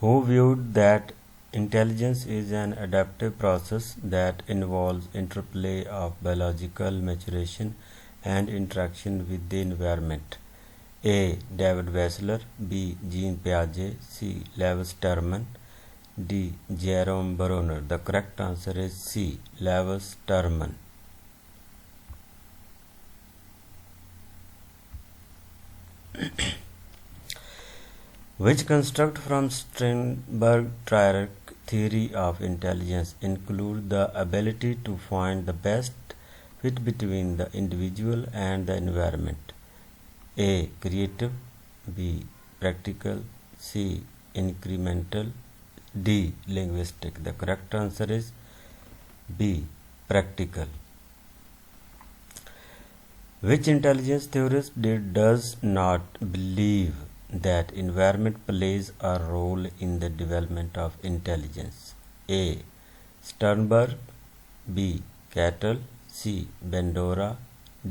who viewed that intelligence is an adaptive process that involves interplay of biological maturation and interaction with the environment. A. David Wessler, B. Jean Piaget, C. Lewis Terman, D. Jerome Bruner. The correct answer is C. Lewis Terman. Which construct from Sternberg triarch theory of intelligence include the ability to find the best fit between the individual and the environment? A. Creative, B. Practical, C. Incremental, D. Linguistic. The correct answer is B. Practical. Which intelligence theorist does not believe that environment plays a role in the development of intelligence? A. Sternberg, B. Cattell, C. Bandura,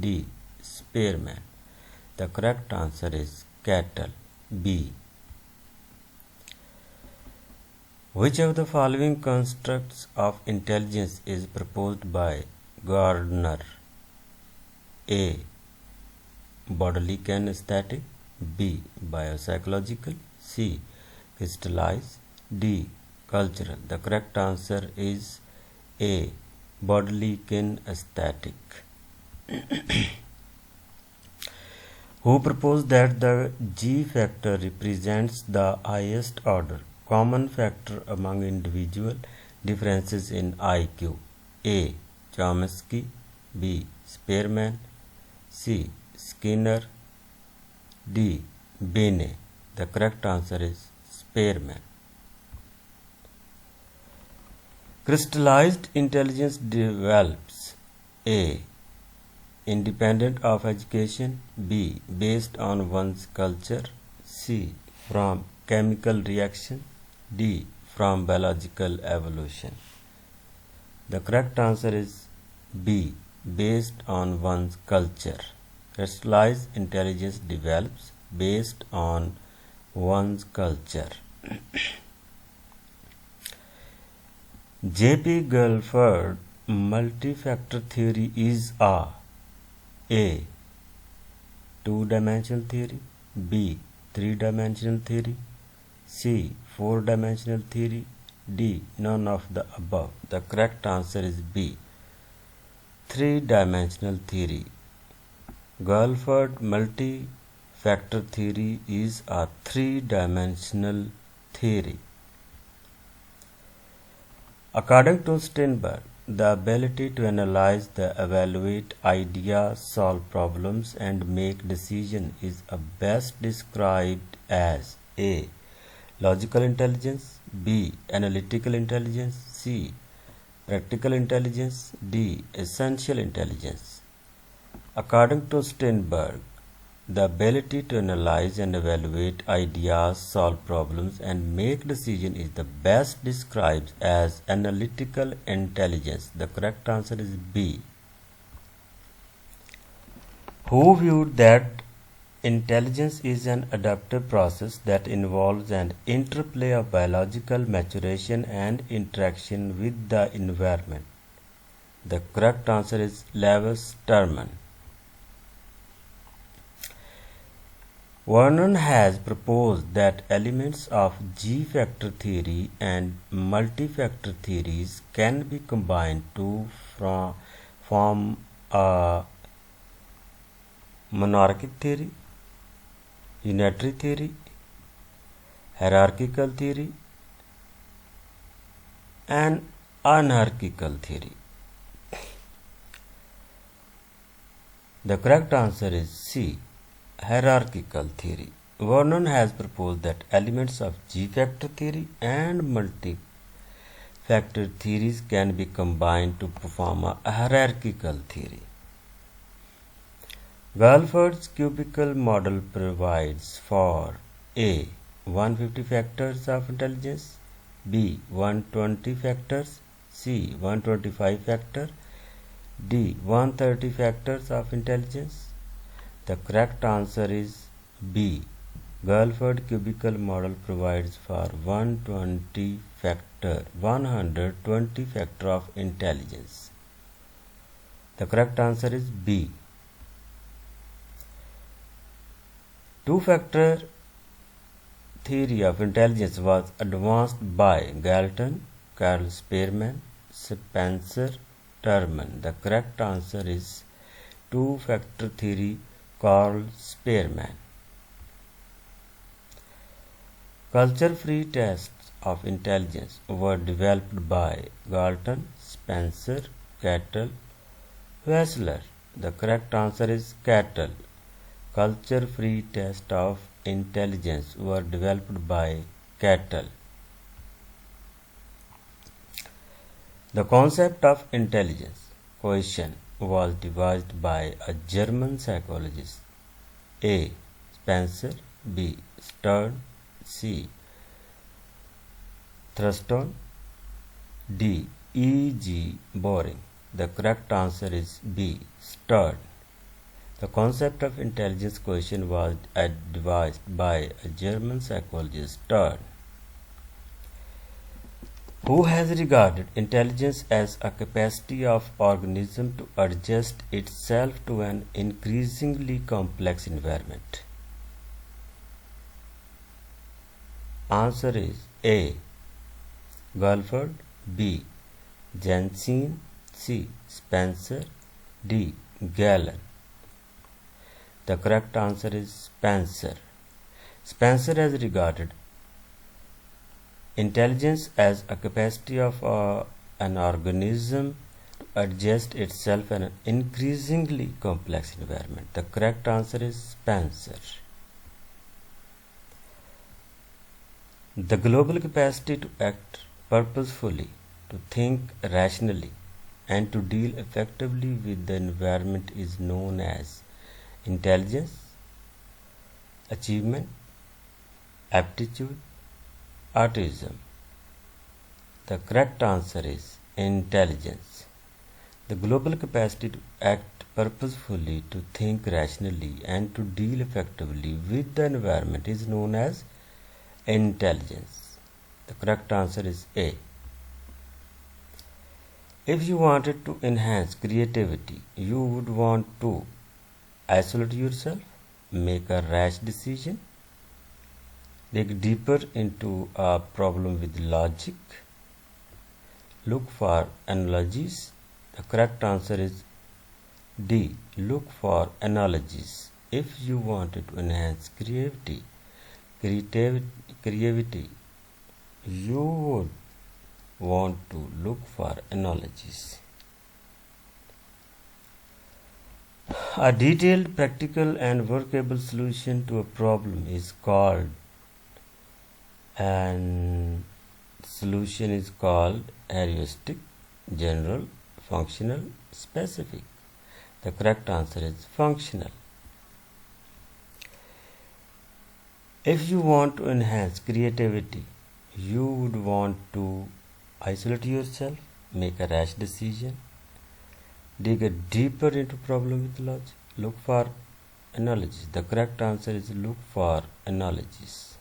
D. Spearman. The correct answer is Cattell, B. Which of the following constructs of intelligence is proposed by Gardner? A. Bodily kinesthetic, B. Biopsychological, C. Crystallized, D. Cultural. The correct answer is A. Bodily kinesthetic. Who proposed that the G factor represents the highest order common factor among individual differences in IQ? A. Chomsky, B. Spearman, C. Skinner, D. Binet. The correct answer is Spearman. Crystallized intelligence develops: A. Independent of education, B. Based on one's culture, C. From chemical reaction, D. From biological evolution. The correct answer is B. Based on one's culture. Crystallized intelligence develops based on one's culture. J.P. Guilford multi-factor theory is a: A. Two-dimensional theory, B. Three-dimensional theory, C. Four-dimensional theory, D. None of the above. The correct answer is B. Three-dimensional theory. Guilford multi-factor theory is a three-dimensional theory. According to Sternberg, the ability to analyze, evaluate ideas, solve problems, and make decisions is best described as: A. Logical intelligence, B. Analytical intelligence, C. Practical intelligence, D. Essential intelligence. According to Sternberg, the ability to analyze and evaluate ideas, solve problems, and make decisions is the best described as analytical intelligence. The correct answer is B. Who viewed that intelligence is an adaptive process that involves an interplay of biological maturation and interaction with the environment? The correct answer is Lewis Terman. Vernon has proposed that elements of G-factor theory and multi-factor theories can be combined to form a monarchic theory, unitary theory, hierarchical theory, and anarchical theory. The correct answer is C. Hierarchical theory. Vernon has proposed that elements of G-factor theory and multi-factor theories can be combined to form a hierarchical theory. Guilford's cubical model provides for: A. 150 factors of intelligence, B. 120 factors, C. 125 factors, D. 130 factors of intelligence. The correct answer is B. Guilford cubical model provides for 120 factor of intelligence. The correct answer is B. Two-factor theory of intelligence was advanced by Galton, Carl Spearman, Spencer Terman. The correct answer is two-factor theory, Carl Spearman. Culture-free tests of intelligence were developed by Galton, Spencer, Cattell, Wechsler. The correct answer is Cattell. Culture-free tests of intelligence were developed by Cattell. The concept of intelligence quotient was devised by a German psychologist. A. Spencer, B. Stern, C. Thurston, D. E. G. Boring. The correct answer is B. Stern. The concept of intelligence quotient was devised by a German psychologist, Stern, who has regarded intelligence as a capacity of organism to adjust itself to an increasingly complex environment. Answer is A. Guilford, B. Jensen, C. Spencer, D. Galen. The correct answer is Spencer. Spencer has regarded intelligence as a capacity of an organism to adjust itself in an increasingly complex environment. The correct answer is Spencer. The global capacity to act purposefully, to think rationally, and to deal effectively with the environment is known as intelligence, achievement, aptitude, autism. The correct answer is intelligence. The global capacity to act purposefully, to think rationally, and to deal effectively with the environment is known as intelligence. The correct answer is A. If you wanted to enhance creativity, you would want to isolate yourself, make a rash decision, dig deeper into a problem with logic, look for analogies. The correct answer is D. Look for analogies. If you wanted to enhance creativity, you would want to look for analogies. A detailed, practical, and workable solution to a problem is called heuristic, general, functional, specific. The correct answer is functional. If you want to enhance creativity, you would want to isolate yourself, make a rash decision, dig deeper into problem with logic, look for analogies. The correct answer is look for analogies.